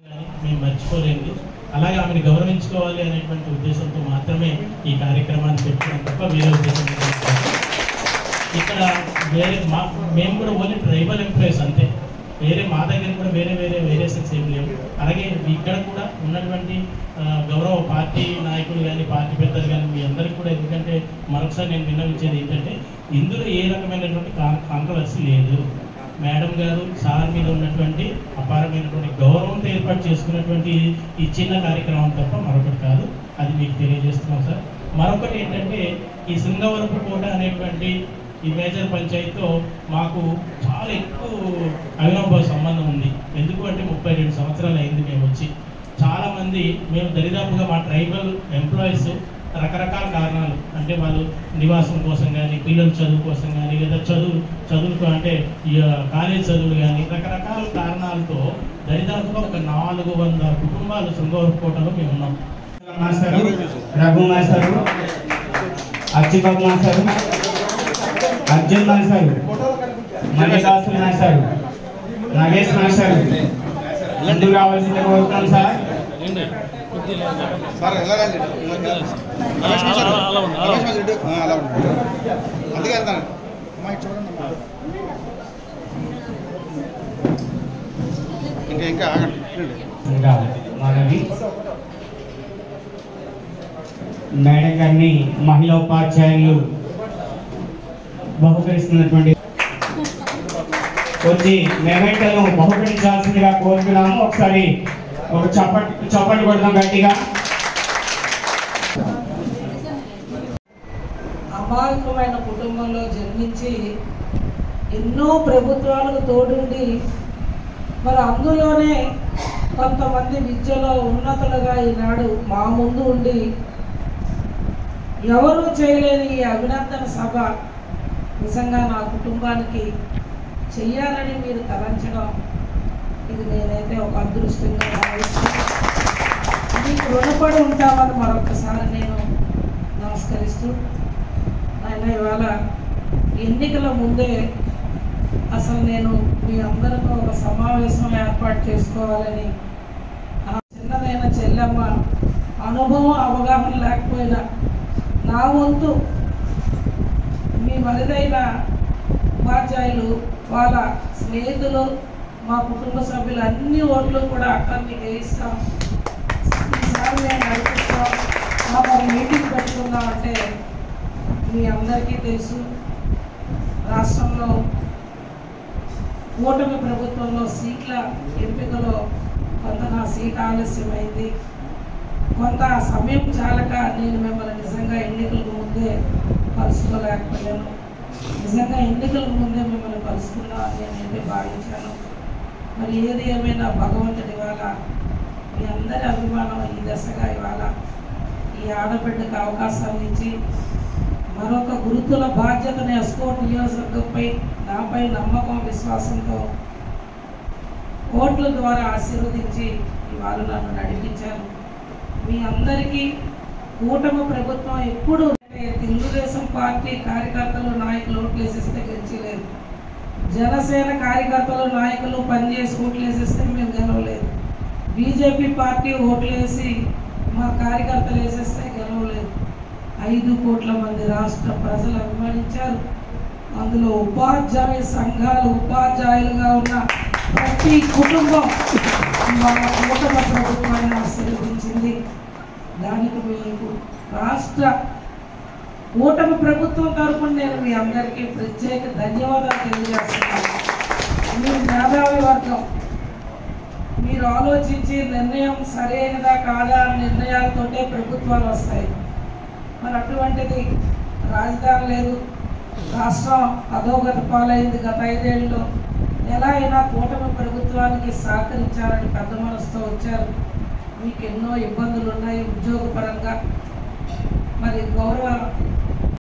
మేము మర్చిపోలేదు. అలాగే ఆమెను గౌరవించుకోవాలి అనేటువంటి ఉద్దేశంతో మాత్రమే ఈ కార్యక్రమాన్ని పెట్టుకున్నాం తప్ప వేరే ఉద్దేశం ఇక్కడ మేము కూడా ఓన్లీ ట్రైబల్ ఎంప్లాయీస్ అంతే. మా దగ్గర కూడా వేరియేషన్స్ ఏం లేవు. అలాగే ఇక్కడ కూడా ఉన్నటువంటి గౌరవ పార్టీ నాయకులు కానీ పార్టీ పెద్దలు కానీ మీ అందరికీ కూడా, ఎందుకంటే మరొకసారి నేను విన్నవించేది ఏంటంటే ఇందులో ఏ రకమైనటువంటి కాంట్రవర్సీ లేదు. మేడం గారు సార్ మీద ఉన్నటువంటి అపారమైనటువంటి గౌరవంతో ఏర్పాటు చేసుకున్నటువంటి ఈ చిన్న కార్యక్రమం తప్ప మరొకటి కాదు. అది మీకు తెలియజేస్తున్నాం సార్. మరొకటి ఏంటంటే ఈ శృంగవరపు కోట అనేటువంటి ఈ మేజర్ పంచాయతీతో మాకు చాలా ఎక్కువ అవినాభావ సంబంధం ఉంది. ఎందుకు అంటే 32 సంవత్సరాలు అయింది మేము వచ్చి. చాలామంది మేము దరిదాపుగా మా ట్రైబల్ ఎంప్లాయీస్ రకరకాల కారణాలు, అంటే వాళ్ళు నివాసం కోసం కానీ, పిల్లల చదువు కోసం కానీ, లేదా చదువుకు అంటే కాలేజ్ చదువులు కానీ, రకరకాల కారణాలతో దరిదాపుగా ఒక 400 కుటుంబాలు శృంగవరపు కోటలో మేము ఉన్నాం. Raghu master, Achibabu master, Arjun master, Mallikarjuna master, Nagesh master ముందుకు రావాల్సింది కోరుతున్నాం సార్. ఇంకా మనవి మేడం గారిని మహిళా ఉపాధ్యాయులు బహుకరిస్తున్నటువంటి కొన్ని మెమెంటలను బహుకరించాల్సిందిగా కోరుతున్నాము. ఒకసారి ఒక చప్పట్లు కొడదాం గట్టిగా. అమాయకమైన కుటుంబంలో జన్మించి ఎన్నో ప్రభుత్వాలకు తోడుండి మరి అందులోనే కొంతమంది విద్యలో ఉన్నతులుగా ఈనాడు మా ముందు ఉండి ఎవరూ చేయలేని ఈ అభినందన సభ నిజంగా నా కుటుంబానికి చెయ్యాలని మీరు తలంచడం, ఇది నేనైతే ఒక అదృష్టంగా భావిస్తున్నాను. మీకు రుణపడి ఉంటామని మరొకసారి నేను నమస్కరిస్తూ, ఆయన ఇవాళ ఎన్నికల ముందే అసలు నేను మీ అందరితో ఒక సమావేశం ఏర్పాటు చేసుకోవాలని, చిన్నదైన చెల్లెమ్మ అనుభవం అవగాహన లేకపోయినా నా వంతు మీ మరిదైన ఉపాధ్యాయులు, వాళ్ళ స్నేహితులు, మా కుటుంబ సభ్యులు అన్ని ఓట్లు కూడా అక్కడ మీకు వేయిస్తాం. ఈసారి మేము నడిపిస్తాం. మా మీటింగ్ పెట్టుకుందామంటే మీ అందరికీ తెలుసు, రాష్ట్రంలో కూటమి ప్రభుత్వంలో సీట్ల ఎంపికలో కొంత నా సీట్ ఆలస్యమైంది. కొంత సమయం చాలక నేను మిమ్మల్ని నిజంగా ఎన్నికలకు ముందే కలుసుకోలేకపోయాను. నిజంగా ఎన్నికలకు ముందే మిమ్మల్ని కలుసుకున్నామని నేనైతే భావించాను. మరి ఏది ఏమైనా భగవంతుడి ఇవాళ మీ అందరి అభిమానం ఈ దశగా ఇవాళ ఈ ఆడబిడ్డకు అవకాశాలు ఇచ్చి మరొక గురుతుల బాధ్యతని ఎస్కోట్ నియోజకవర్గంపై నాపై నమ్మకం విశ్వాసంతో ఓట్ల ద్వారా ఆశీర్వదించి ఇవాళ నన్ను నడిపించారు. మీ అందరికీ కూటమి ప్రభుత్వం ఎప్పుడు తెలుగుదేశం పార్టీ కార్యకర్తలు నాయకులు ఓట్లు వేసేస్తే గెలిచలేదు, జనసేన కార్యకర్తలు నాయకులు పనిచేసి ఓట్లు వేసేస్తే మేము గెలవలేదు, బీజేపీ పార్టీ ఓట్లు వేసి మా కార్యకర్తలు వేసేస్తే గెలవలేదు. 5 కోట్ల మంది రాష్ట్ర ప్రజలు అభిమానించారు. అందులో ఉపాధ్యాయ సంఘాలు, ఉపాధ్యాయులుగా ఉన్న ప్రతి కుటుంబం మా కూటమి ప్రభుత్వాన్ని ఆశీర్వదించింది. దానికి మీకు రాష్ట్ర కూటమి ప్రభుత్వం తరఫున నేను మీ అందరికీ ప్రత్యేక ధన్యవాదాలు తెలియజేస్తున్నాను. మీరు మేధావి వర్గం, మీరు ఆలోచించి నిర్ణయం సరైనదా కాదా నిర్ణయాలతోటే ప్రభుత్వాలు వస్తాయి. మరి అటువంటిది రాజధాని లేదు, రాష్ట్రం అధోగతి పాలైంది. గత 5 ఏళ్ళలో ఎలా అయినా కూటమి ప్రభుత్వానికి సహకరించాలని పెద్ద మనసుతో వచ్చారు. మీకు ఎన్నో ఇబ్బందులు ఉన్నాయి ఉద్యోగపరంగా. మరి గౌరవ